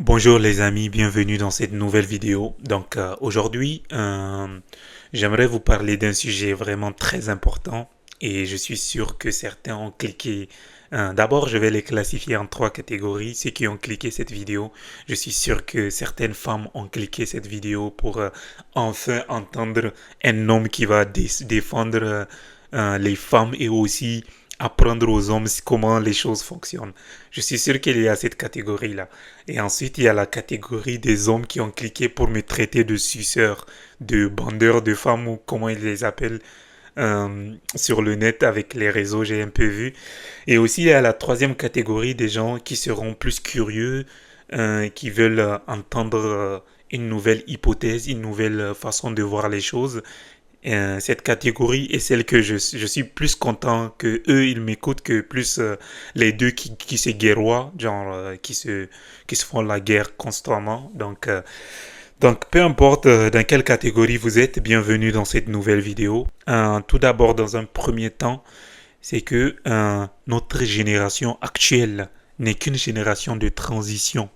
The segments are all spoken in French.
Bonjour les amis, bienvenue dans cette nouvelle vidéo. Aujourd'hui, j'aimerais vous parler d'un sujet vraiment très important et je suis sûr que certains ont cliqué. D'abord, je vais les classifier en trois catégories. Ceux qui ont cliqué cette vidéo, je suis sûr que certaines femmes ont cliqué cette vidéo pour enfin entendre un homme qui va défendre les femmes et aussi apprendre aux hommes comment les choses fonctionnent. Je suis sûr qu'il y a cette catégorie-là. Et ensuite, il y a la catégorie des hommes qui ont cliqué pour me traiter de suceur, de bandeur de femmes ou comment ils les appellent sur le net avec les réseaux, j'ai un peu vu. Et aussi, il y a la troisième catégorie des gens qui seront plus curieux, qui veulent entendre une nouvelle hypothèse, une nouvelle façon de voir les choses. Cette catégorie est celle que je suis plus content que eux ils m'écoutent que plus les deux qui se guerroient, genre qui se font la guerre constamment. Donc peu importe dans quelle catégorie vous êtes, bienvenue dans cette nouvelle vidéo. Tout d'abord, dans un premier temps, c'est que notre génération actuelle n'est qu'une génération de transition.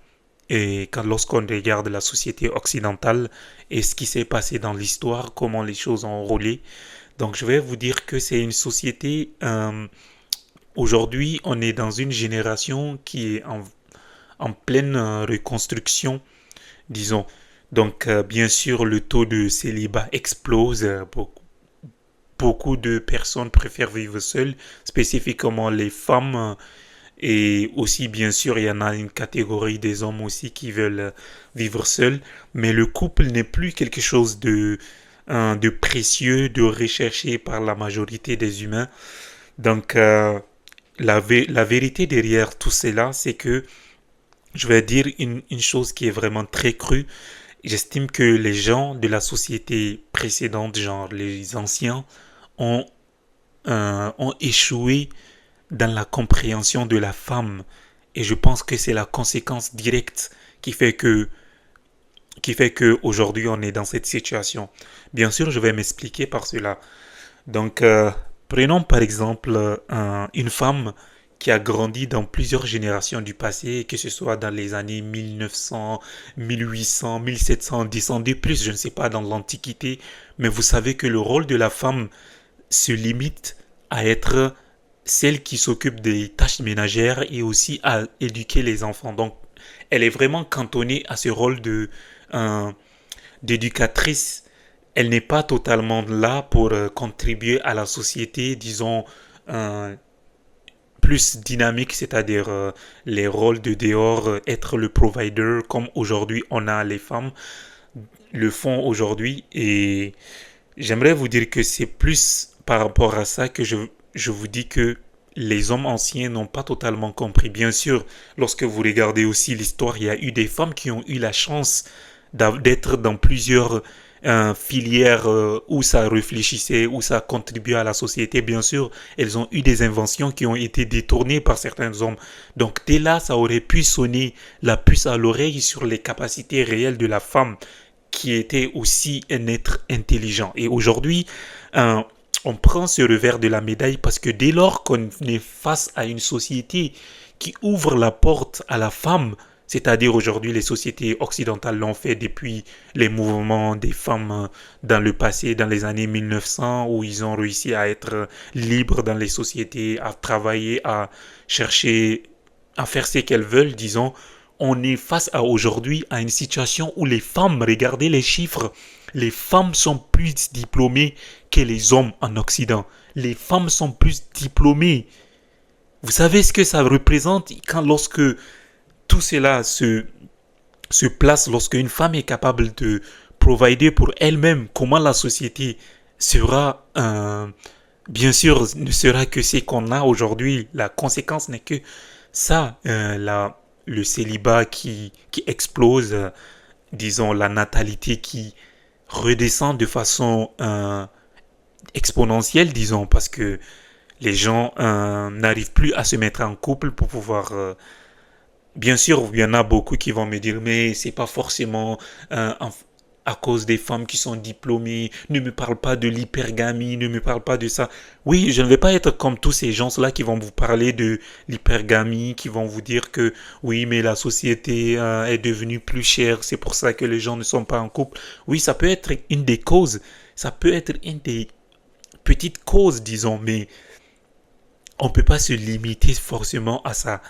Et lorsqu'on regarde la société occidentale et ce qui s'est passé dans l'histoire, comment les choses ont roulé, donc je vais vous dire que c'est une société, aujourd'hui on est dans une génération qui est en pleine reconstruction, disons. Bien sûr le taux de célibat explose, beaucoup de personnes préfèrent vivre seules, spécifiquement les femmes. Et aussi, bien sûr, il y en a une catégorie des hommes aussi qui veulent vivre seuls. Mais le couple n'est plus quelque chose de précieux, de recherché par la majorité des humains. Donc, la vérité derrière tout cela, c'est que je vais dire une chose qui est vraiment très crue. J'estime que les gens de la société précédente, genre les anciens, ont, ont échoué dans la compréhension de la femme. Et je pense que c'est la conséquence directe qui fait que aujourd'hui on est dans cette situation. Bien sûr, je vais m'expliquer par cela. Donc, prenons par exemple une femme qui a grandi dans plusieurs générations du passé, que ce soit dans les années 1900, 1800, 1700, descendu plus, je ne sais pas, dans l'Antiquité. Mais vous savez que le rôle de la femme se limite à être celle qui s'occupe des tâches ménagères et aussi à éduquer les enfants. Donc, elle est vraiment cantonnée à ce rôle euh, d'éducatrice. Elle n'est pas totalement là pour contribuer à la société, disons, euh, plus dynamique, c'est-à-dire les rôles de dehors, être le provider, comme aujourd'hui on a les femmes le font aujourd'hui. Et j'aimerais vous dire que c'est plus par rapport à ça que je vous dis que les hommes anciens n'ont pas totalement compris. Bien sûr, lorsque vous regardez aussi l'histoire, il y a eu des femmes qui ont eu la chance d'être dans plusieurs filières où ça réfléchissait, où ça contribuait à la société. Bien sûr, elles ont eu des inventions qui ont été détournées par certains hommes. Donc dès là, ça aurait pu sonner la puce à l'oreille sur les capacités réelles de la femme qui était aussi un être intelligent. Et aujourd'hui, on prend ce revers de la médaille parce que dès lors qu'on est face à une société qui ouvre la porte à la femme, c'est-à-dire aujourd'hui les sociétés occidentales l'ont fait depuis les mouvements des femmes dans le passé, dans les années 1900, où ils ont réussi à être libres dans les sociétés, à travailler, à chercher, à faire ce qu'elles veulent, disons. On est face à aujourd'hui à une situation où les femmes, regardez les chiffres, les femmes sont plus diplômées que les hommes en Occident. Les femmes sont plus diplômées. Vous savez ce que ça représente quand lorsque tout cela se place, lorsque une femme est capable de provider pour elle-même, comment la société sera, bien sûr, ne sera que ce qu'on a aujourd'hui. La conséquence n'est que ça, le célibat qui explose, disons la natalité qui redescend de façon exponentielle, disons, parce que les gens n'arrivent plus à se mettre en couple pour pouvoir bien sûr, il y en a beaucoup qui vont me dire, mais c'est pas forcément à cause des femmes qui sont diplômées, ne me parle pas de l'hypergamie, ne me parle pas de ça. Oui, je ne vais pas être comme tous ces gens-là qui vont vous parler de l'hypergamie, qui vont vous dire que oui, mais la société est devenue plus chère, c'est pour ça que les gens ne sont pas en couple. Oui, ça peut être une des causes, ça peut être une des petites causes, disons, mais on ne peut pas se limiter forcément à ça.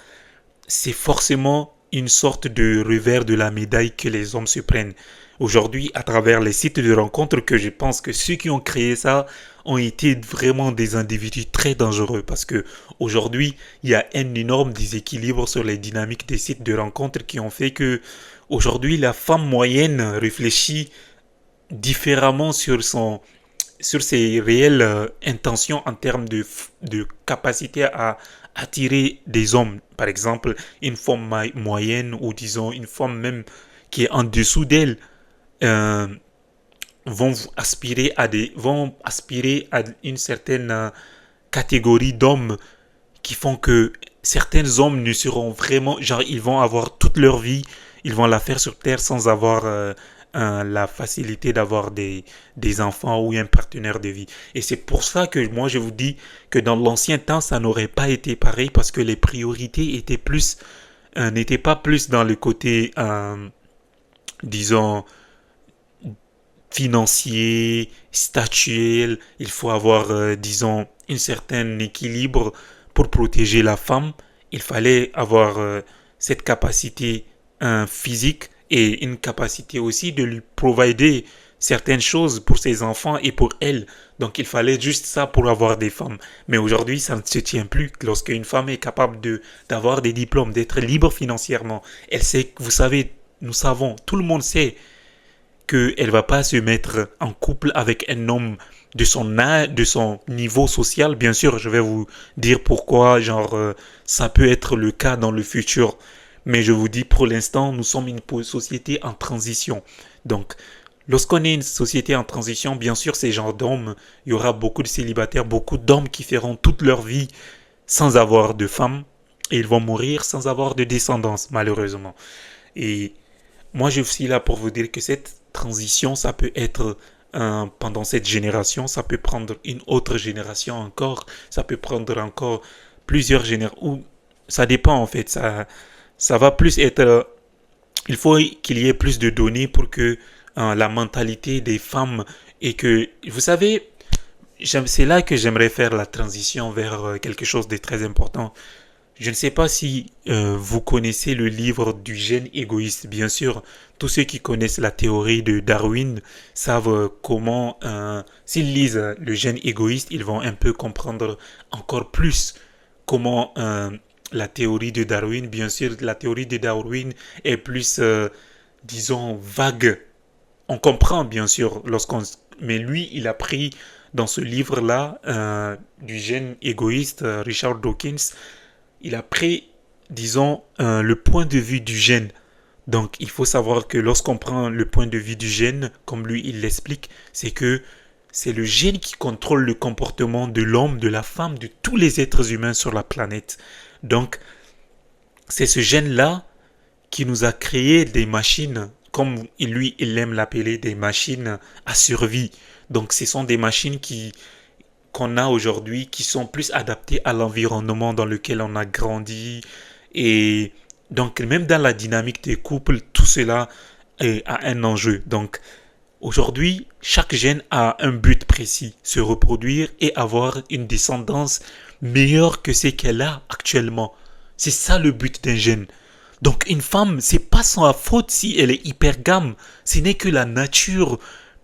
C'est forcément une sorte de revers de la médaille que les hommes se prennent. Aujourd'hui, à travers les sites de rencontres, que je pense que ceux qui ont créé ça ont été vraiment des individus très dangereux parce que aujourd'hui, il y a un énorme déséquilibre sur les dynamiques des sites de rencontres qui ont fait que aujourd'hui, la femme moyenne réfléchit différemment sur ses réelles intentions en termes de capacité à attirer des hommes. Par exemple, une femme moyenne ou disons une femme même qui est en dessous d'elle euh, vont aspirer à une certaine catégorie d'hommes qui font que certains hommes ne seront vraiment, genre ils vont avoir toute leur vie, ils vont la faire sur Terre sans avoir la facilité d'avoir des enfants ou un partenaire de vie. Et c'est pour ça que moi je vous dis que dans l'ancien temps, ça n'aurait pas été pareil parce que les priorités étaient plus, n'étaient pas plus dans le côté, disons, financier, statuel. Il faut avoir, disons, un certain équilibre pour protéger la femme. Il fallait avoir cette capacité physique et une capacité aussi de lui provider certaines choses pour ses enfants et pour elle. Donc il fallait juste ça pour avoir des femmes. Mais aujourd'hui, ça ne se tient plus. Lorsque une femme est capable d'avoir des diplômes, d'être libre financièrement, elle sait, vous savez, nous savons, tout le monde sait qu'elle va pas se mettre en couple avec un homme de son âge, de son niveau social. Bien sûr, je vais vous dire pourquoi, genre, ça peut être le cas dans le futur. Mais je vous dis, pour l'instant, nous sommes une société en transition. Donc, lorsqu'on est une société en transition, bien sûr, ces genres d'hommes, il y aura beaucoup de célibataires, beaucoup d'hommes qui feront toute leur vie sans avoir de femme. Et ils vont mourir sans avoir de descendance, malheureusement. Et moi, je suis là pour vous dire que cette transition, ça peut être pendant cette génération, ça peut prendre une autre génération encore, ça peut prendre encore plusieurs générations. Ça dépend en fait. Ça va plus être. Il faut qu'il y ait plus de données pour que la mentalité des femmes et que, vous savez, c'est là que j'aimerais faire la transition vers quelque chose de très important. Je ne sais pas si vous connaissez le livre du gène égoïste. Bien sûr, tous ceux qui connaissent la théorie de Darwin savent comment, s'ils lisent le gène égoïste, ils vont un peu comprendre encore plus comment la théorie de Darwin, bien sûr, la théorie de Darwin est plus, disons, vague. On comprend, bien sûr, mais lui, il a pris dans ce livre-là du gène égoïste, Richard Dawkins, il a pris, disons, le point de vue du gène. Donc, il faut savoir que lorsqu'on prend le point de vue du gène, comme lui, il l'explique, c'est que c'est le gène qui contrôle le comportement de l'homme, de la femme, de tous les êtres humains sur la planète. Donc, c'est ce gène-là qui nous a créé des machines, comme lui, il aime l'appeler des machines à survie. Donc, ce sont des machines qu'on a aujourd'hui qui sont plus adaptés à l'environnement dans lequel on a grandi. Et donc, même dans la dynamique des couples, tout cela a un enjeu. Donc, aujourd'hui, chaque gène a un but précis, se reproduire et avoir une descendance meilleure que ce qu'elle a actuellement. C'est ça le but d'un gène. Donc une femme, c'est pas sa faute si elle est hypergame, ce n'est que la nature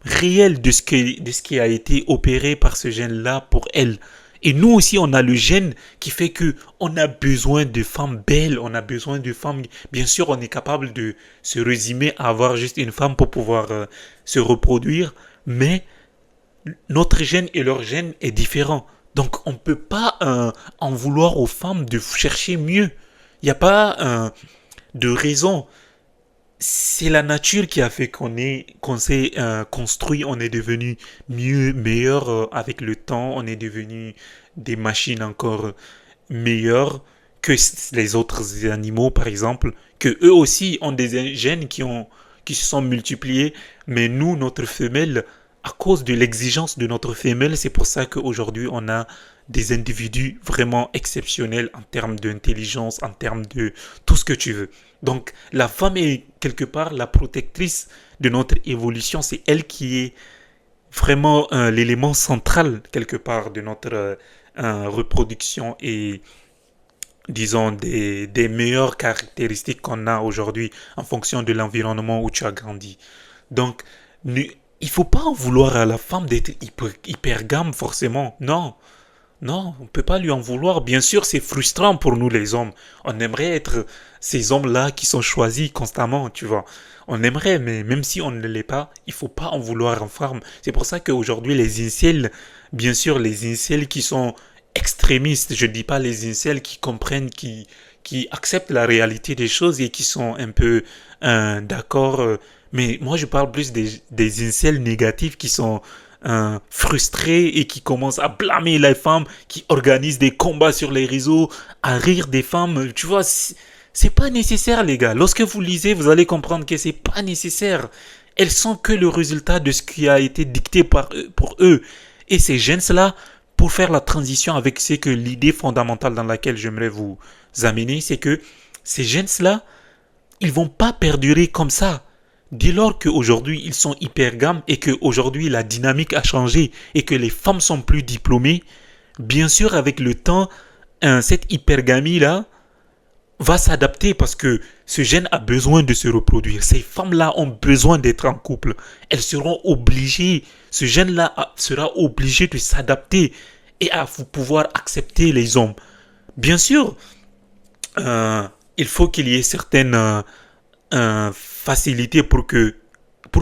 réelle de ce qui a été opéré par ce gène-là pour elle. Et nous aussi, on a le gène qui fait que on a besoin de femmes belles, on a besoin de femmes. Bien sûr, on est capable de se résumer à avoir juste une femme pour pouvoir se reproduire, mais notre gène et leur gène est différent. Donc, on ne peut pas en vouloir aux femmes de chercher mieux. Il n'y a pas de raison. C'est la nature qui a fait qu'on s'est construit, on est devenu mieux, meilleur avec le temps, on est devenu des machines encore meilleures que les autres animaux, par exemple, que eux aussi ont des gènes qui se sont multipliés, mais nous, notre femelle, à cause de l'exigence de notre femelle, c'est pour ça qu'aujourd'hui, on a des individus vraiment exceptionnels en termes d'intelligence, en termes de tout ce que tu veux. Donc, la femme est quelque part la protectrice de notre évolution. C'est elle qui est vraiment l'élément central quelque part de notre reproduction et disons des meilleures caractéristiques qu'on a aujourd'hui en fonction de l'environnement où tu as grandi. Donc, il faut pas en vouloir à la femme d'être hypergame forcément. Non, non, on peut pas lui en vouloir. Bien sûr, c'est frustrant pour nous les hommes. On aimerait être ces hommes-là qui sont choisis constamment, tu vois. On aimerait, mais même si on ne l'est pas, il faut pas en vouloir en femme. C'est pour ça qu'aujourd'hui, les incels, bien sûr, les incels qui sont extrémistes, je dis pas les incels qui comprennent, qui acceptent la réalité des choses et qui sont un peu d'accord. Mais moi, je parle plus des incels négatifs qui sont frustrés et qui commencent à blâmer les femmes, qui organisent des combats sur les réseaux, à rire des femmes. Tu vois, c'est pas nécessaire, les gars. Lorsque vous lisez, vous allez comprendre que c'est pas nécessaire. Elles sont que le résultat de ce qui a été dicté pour eux. Et ces jeunes-là, pour faire la transition avec ce que l'idée fondamentale dans laquelle j'aimerais vous amener, c'est que ces jeunes-là, ils vont pas perdurer comme ça. Dès lors qu'aujourd'hui ils sont hypergames et qu'aujourd'hui la dynamique a changé et que les femmes sont plus diplômées, bien sûr avec le temps, cette hypergamie-là va s'adapter parce que ce gène a besoin de se reproduire. Ces femmes-là ont besoin d'être en couple. Elles seront obligées, ce gène-là sera obligé de s'adapter et à pouvoir accepter les hommes. Bien sûr, il faut qu'il y ait certaines facilités pour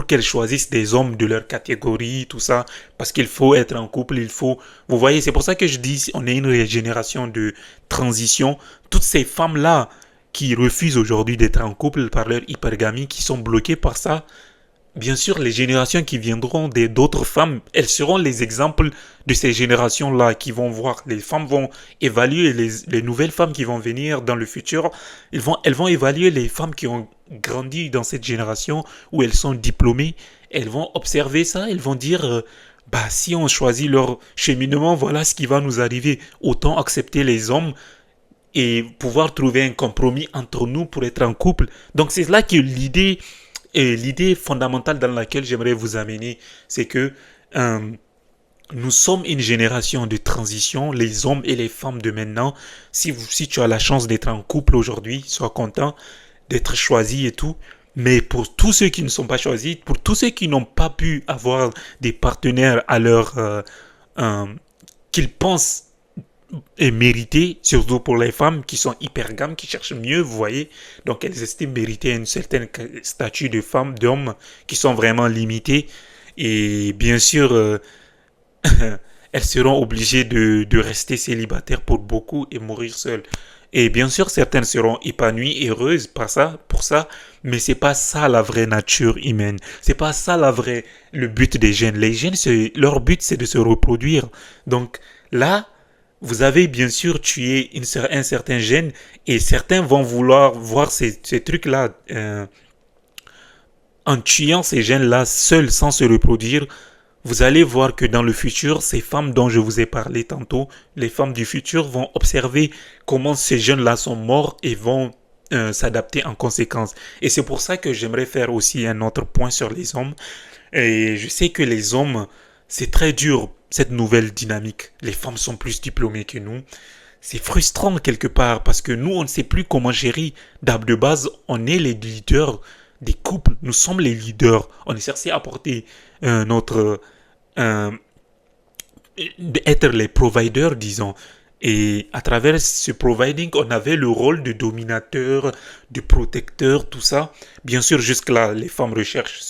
qu'elles choisissent des hommes de leur catégorie, tout ça, parce qu'il faut être en couple, il faut... Vous voyez, c'est pour ça que je dis, on est une génération de transition. Toutes ces femmes-là qui refusent aujourd'hui d'être en couple par leur hypergamie, qui sont bloquées par ça, bien sûr, les générations qui viendront d'autres femmes, elles seront les exemples de ces générations-là qui vont voir. Les femmes vont évaluer les nouvelles femmes qui vont venir dans le futur. Elles vont évaluer les femmes qui ont grandi dans cette génération où elles sont diplômées. Elles vont observer ça. Elles vont dire, bah, si on choisit leur cheminement, voilà ce qui va nous arriver. Autant accepter les hommes et pouvoir trouver un compromis entre nous pour être en couple. Donc c'est là que l'idée fondamentale dans laquelle j'aimerais vous amener, c'est que nous sommes une génération de transition, les hommes et les femmes de maintenant. Si tu as la chance d'être en couple aujourd'hui, sois content d'être choisi et tout. Mais pour tous ceux qui ne sont pas choisis, pour tous ceux qui n'ont pas pu avoir des partenaires à leur qu'ils pensent et mériter, surtout pour les femmes qui sont hypergames, qui cherchent mieux, vous voyez. Donc elles estiment mériter une certaine statut de femmes, d'hommes qui sont vraiment limités. Et bien sûr, elles seront obligées de rester célibataires pour beaucoup et mourir seules. Et bien sûr, certaines seront épanouies, heureuses pour ça, mais c'est pas ça la vraie nature humaine. C'est pas ça le but des jeunes. Les jeunes, leur but, c'est de se reproduire. Donc là, vous avez bien sûr tué un certain gène et certains vont vouloir voir ces trucs-là en tuant ces gènes-là seuls sans se reproduire. Vous allez voir que dans le futur, ces femmes dont je vous ai parlé tantôt, les femmes du futur vont observer comment ces jeunes-là sont morts et vont s'adapter en conséquence. Et c'est pour ça que j'aimerais faire aussi un autre point sur les hommes. Et je sais que les hommes, c'est très dur, cette nouvelle dynamique. Les femmes sont plus diplômées que nous. C'est frustrant quelque part parce que nous, on ne sait plus comment gérer. De base, on est les leaders des couples. Nous sommes les leaders. On est censé apporter notre... être les providers, disons. Et à travers ce providing, on avait le rôle de dominateur, de protecteur, tout ça. Bien sûr, jusque-là, les femmes recherchent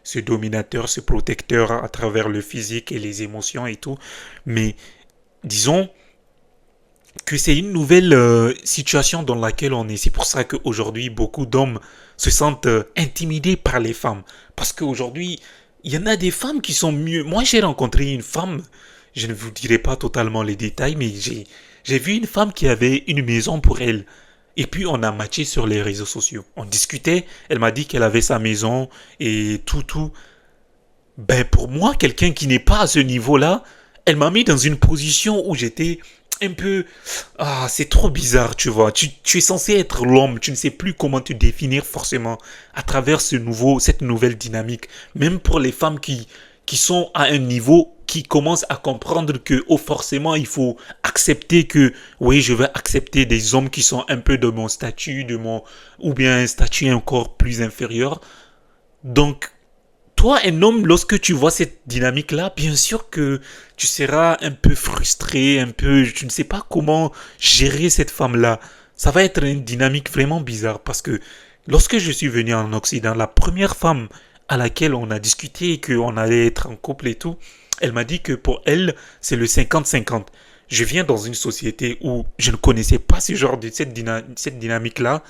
ce dominateur, ce protecteur à travers le physique et les émotions et tout. Mais disons que c'est une nouvelle situation dans laquelle on est. C'est pour ça qu'aujourd'hui, beaucoup d'hommes se sentent intimidés par les femmes. Parce qu'aujourd'hui, il y en a des femmes qui sont mieux. Moi, j'ai rencontré une femme, je ne vous dirai pas totalement les détails, mais j'ai vu une femme qui avait une maison pour elle. Et puis on a matché sur les réseaux sociaux. On discutait, elle m'a dit qu'elle avait sa maison et tout, tout. Ben pour moi, quelqu'un qui n'est pas à ce niveau-là, elle m'a mis dans une position où j'étais un peu... Ah, c'est trop bizarre, tu vois. Tu es censé être l'homme, tu ne sais plus comment te définir forcément à travers cette nouvelle dynamique. Même pour les femmes qui sont à un niveau, qui commencent à comprendre que oh, forcément il faut accepter que oui, je vais accepter des hommes qui sont un peu de mon statut, ou bien un statut encore plus inférieur. Donc toi, un homme, lorsque tu vois cette dynamique-là, bien sûr que tu seras un peu frustré, un peu, tu ne sais pas comment gérer cette femme-là. Ça va être une dynamique vraiment bizarre parce que lorsque je suis venu en Occident, la première femme à laquelle on a discuté et qu'on allait être en couple et tout, elle m'a dit que pour elle, c'est le 50-50. Je viens dans une société où je ne connaissais pas ce genre de cette dynamique-là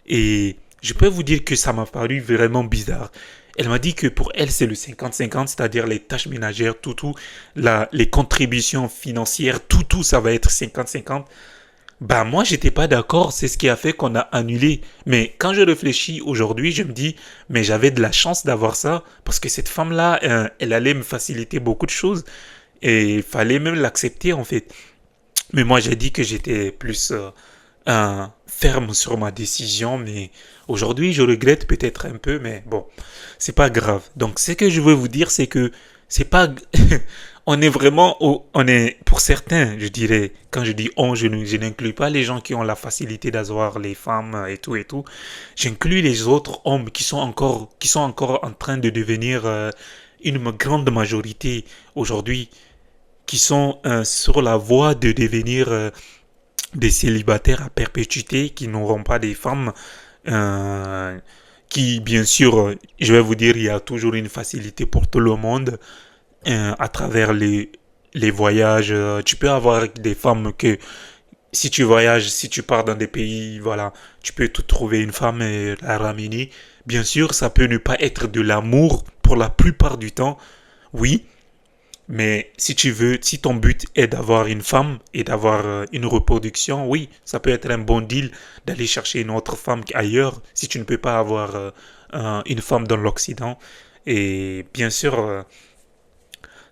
et je peux vous dire que ça m'a paru vraiment bizarre. Elle m'a dit que pour elle, c'est le 50-50, c'est-à-dire les tâches ménagères, les contributions financières, tout, ça va être 50-50. Bah moi, j'étais pas d'accord, c'est ce qui a fait qu'on a annulé. Mais quand je réfléchis aujourd'hui, je me dis, mais j'avais de la chance d'avoir ça, parce que cette femme-là, elle allait me faciliter beaucoup de choses, et il fallait même l'accepter en fait. Mais moi, j'ai dit que j'étais plus ferme sur ma décision, mais aujourd'hui, je regrette peut-être un peu, mais bon, c'est pas grave. Donc, ce que je veux vous dire, c'est que c'est pas, on est vraiment, on est, pour certains, je dirais, quand je dis on, je n'inclus pas les gens qui ont la facilité d'avoir les femmes et tout. J'inclus les autres hommes qui sont encore en train de devenir une grande majorité aujourd'hui, qui sont sur la voie de devenir des célibataires à perpétuité qui n'auront pas des femmes euh, qui, bien sûr, je vais vous dire, il y a toujours une facilité pour tout le monde à travers les voyages. Tu peux avoir des femmes que si tu voyages, si tu pars dans des pays, voilà, tu peux te trouver une femme et la ramener. Bien sûr, ça peut ne pas être de l'amour pour la plupart du temps, oui, mais si tu veux, si ton but est d'avoir une femme et d'avoir une reproduction, oui, ça peut être un bon deal d'aller chercher une autre femme ailleurs si tu ne peux pas avoir une femme dans l'Occident. Et bien sûr,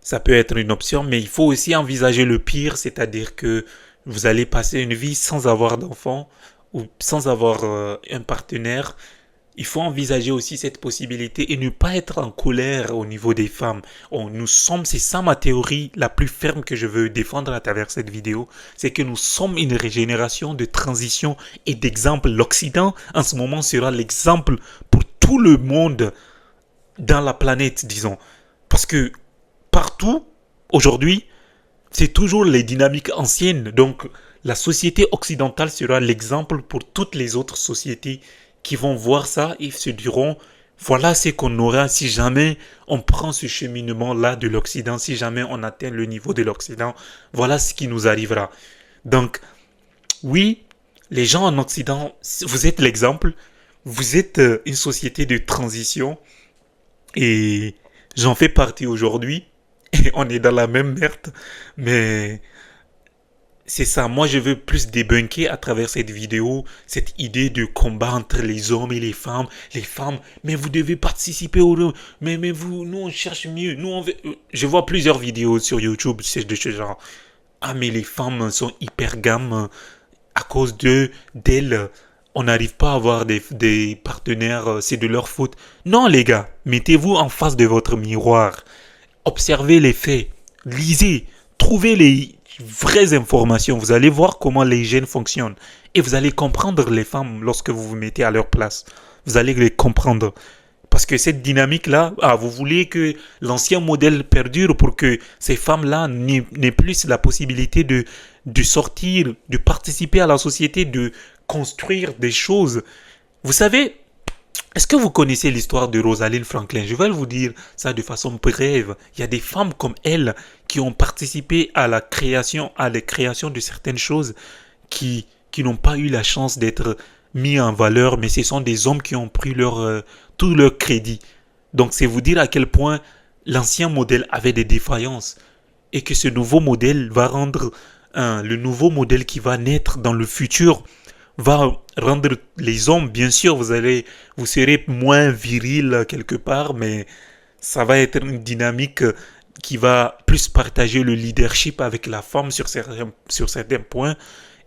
ça peut être une option, mais il faut aussi envisager le pire, c'est-à-dire que vous allez passer une vie sans avoir d'enfant ou sans avoir un partenaire. Il faut envisager aussi cette possibilité et ne pas être en colère au niveau des femmes. C'est ça ma théorie la plus ferme que je veux défendre à travers cette vidéo, c'est que nous sommes une régénération de transition et d'exemple. L'Occident, en ce moment, sera l'exemple pour tout le monde dans la planète, disons. Parce que partout, aujourd'hui, c'est toujours les dynamiques anciennes. Donc, la société occidentale sera l'exemple pour toutes les autres sociétés qui vont voir ça et se diront, voilà ce qu'on aura si jamais on prend ce cheminement-là de l'Occident, si jamais on atteint le niveau de l'Occident, voilà ce qui nous arrivera. Donc, oui, les gens en Occident, vous êtes l'exemple, vous êtes une société de transition et j'en fais partie aujourd'hui et on est dans la même merde, mais c'est ça, moi je veux plus débunker à travers cette vidéo, cette idée de combat entre les hommes et les femmes, mais vous devez participer mais vous, nous on cherche mieux, nous on veut, je vois plusieurs vidéos sur YouTube, c'est de ce genre, ah mais les femmes sont hyper gammes, à cause d'elles, on n'arrive pas à avoir des partenaires, c'est de leur faute. Non les gars, mettez-vous en face de votre miroir, observez les faits, lisez, trouvez les vraies informations. Vous allez voir comment les gènes fonctionnent. Et vous allez comprendre les femmes lorsque vous vous mettez à leur place. Vous allez les comprendre. Parce que cette dynamique-là, vous voulez que l'ancien modèle perdure pour que ces femmes-là n'aient plus la possibilité de sortir, de participer à la société, de construire des choses. Vous savez, est-ce que vous connaissez l'histoire de Rosalind Franklin? Je vais vous dire ça de façon brève. Il y a des femmes comme elle qui ont participé à la création de certaines choses qui n'ont pas eu la chance d'être mis en valeur, mais ce sont des hommes qui ont pris tout leur crédit. Donc c'est vous dire à quel point l'ancien modèle avait des défaillances et que ce nouveau modèle va rendre le nouveau modèle qui va naître dans le futur va rendre les hommes, bien sûr, vous serez moins viril quelque part, mais ça va être une dynamique qui va plus partager le leadership avec la femme sur certains points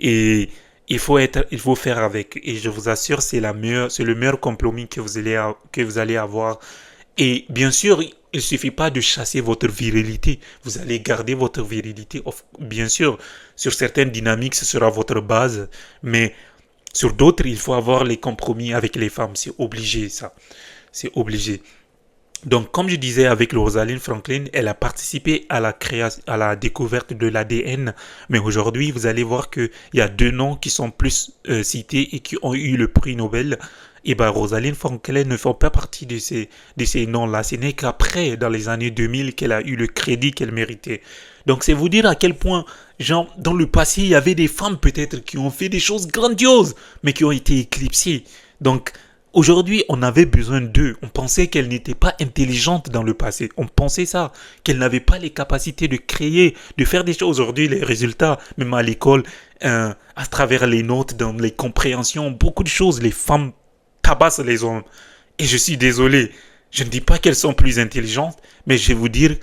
et il faut faire avec. Et je vous assure, c'est le meilleur compromis que vous allez avoir. Et bien sûr, il suffit pas de chasser votre virilité. Vous allez garder votre virilité. Bien sûr, sur certaines dynamiques, ce sera votre base, mais sur d'autres, il faut avoir les compromis avec les femmes. C'est obligé, ça. C'est obligé. Donc, comme je disais avec Rosalind Franklin, elle a participé à la création, à la découverte de l'ADN. Mais aujourd'hui, vous allez voir qu'il y a deux noms qui sont plus cités et qui ont eu le prix Nobel. Et ben, Rosalind Franklin ne fait pas partie de ces noms-là. Ce n'est qu'après, dans les années 2000, qu'elle a eu le crédit qu'elle méritait. Donc, c'est vous dire à quel point, genre, dans le passé, il y avait des femmes peut-être qui ont fait des choses grandioses, mais qui ont été éclipsées. Donc, aujourd'hui, on avait besoin d'eux. On pensait qu'elle n'était pas intelligente dans le passé. On pensait ça, qu'elle n'avait pas les capacités de créer, de faire des choses. Aujourd'hui, les résultats, même à l'école, à travers les notes, dans les compréhensions, beaucoup de choses, les femmes tabassent les hommes. Et je suis désolé, je ne dis pas qu'elles sont plus intelligentes, mais je vais vous dire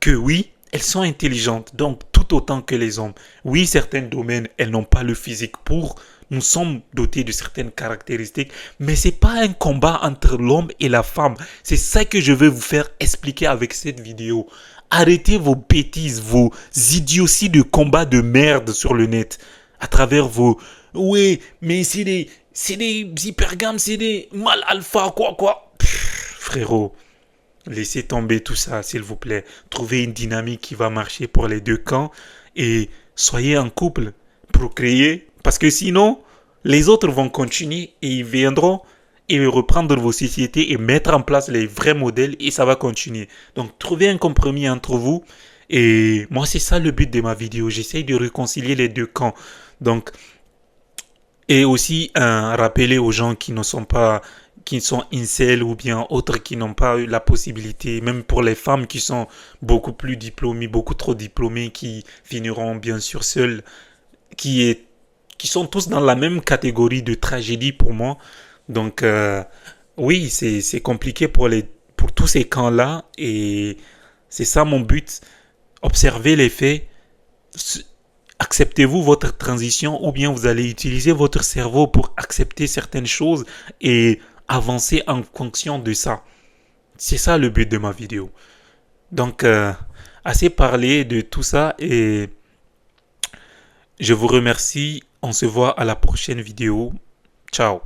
que oui, elles sont intelligentes, donc tout autant que les hommes. Oui, certains domaines, elles n'ont pas le physique pour. Nous sommes dotés de certaines caractéristiques, mais c'est pas un combat entre l'homme et la femme. C'est ça que je veux vous faire expliquer avec cette vidéo. Arrêtez vos bêtises, vos idioties de combat de merde sur le net. À travers vos... Oui, mais c'est des hypergames, c'est des mal alpha, quoi. Frérot. Laissez tomber tout ça, s'il vous plaît. Trouvez une dynamique qui va marcher pour les deux camps et soyez en couple, procréez, parce que sinon, les autres vont continuer et ils viendront et reprendre vos sociétés et mettre en place les vrais modèles et ça va continuer. Donc, trouvez un compromis entre vous et moi, c'est ça le but de ma vidéo. J'essaye de réconcilier les deux camps. Donc, et aussi rappeler aux gens qui sont incel ou bien autres qui n'ont pas eu la possibilité, même pour les femmes qui sont beaucoup plus diplômées, beaucoup trop diplômées, qui finiront bien sûr seules, qui est, qui sont tous dans la même catégorie de tragédie pour moi. Donc oui, c'est compliqué pour tous ces camps-là et c'est ça mon but. Observez les faits. Acceptez-vous votre transition ou bien vous allez utiliser votre cerveau pour accepter certaines choses et avancer en fonction de ça. C'est ça le but de ma vidéo. Donc, assez parlé de tout ça et je vous remercie. On se voit à la prochaine vidéo. Ciao.